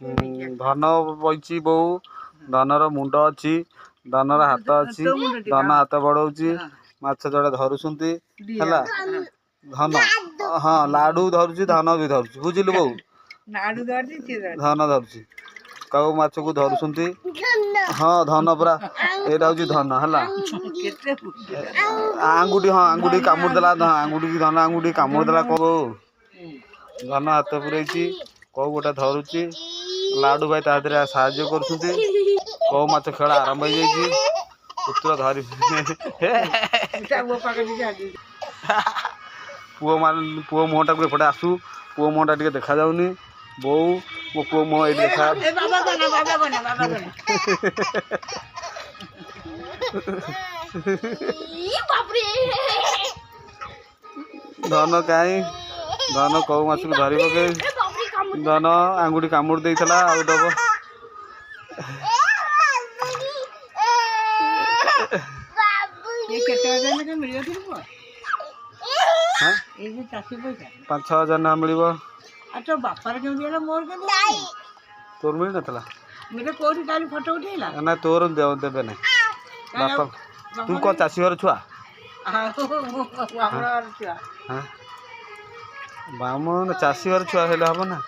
धन बइची बोऊ धनर मुंड अच्छी धनर हाथ अच्छी धन हाथ बढ़ाऊँगी माछ जोड़े धरुंट है धन हाँ लाडू धरुची धन भी धरुची बुझिलु बोऊ धन धरुची कौ माछ को धरुंट हाँ धन पूरा यहाँ हूँ धन है आंगुठी हाँ आंगुठी कामुड़देला आंगुठी धन आंगुठी कामुड़देला कौ धन हाथ पूरे कौ गोटे धरुची लाडू भाई तादे साहाଯ୍य कर कौ माछ खेल आरंभ हो जाइए पुत्र धरी पुओ मुहटा को एपटे आसू पुओ मुहटा टे देखा जाऊनी बोऊ मो पुओ मुह ये देखा धन कहीं धन कौ माछ को धर पके धन आंगुठी कामुड़ देला डब पाँच 6,000 ना मिल तोर मिल ना फोटो उठेला ना तोर देवे ना बापा तू कौन चाषी घर छुआ बामन चाषी घर छुआ हम ना।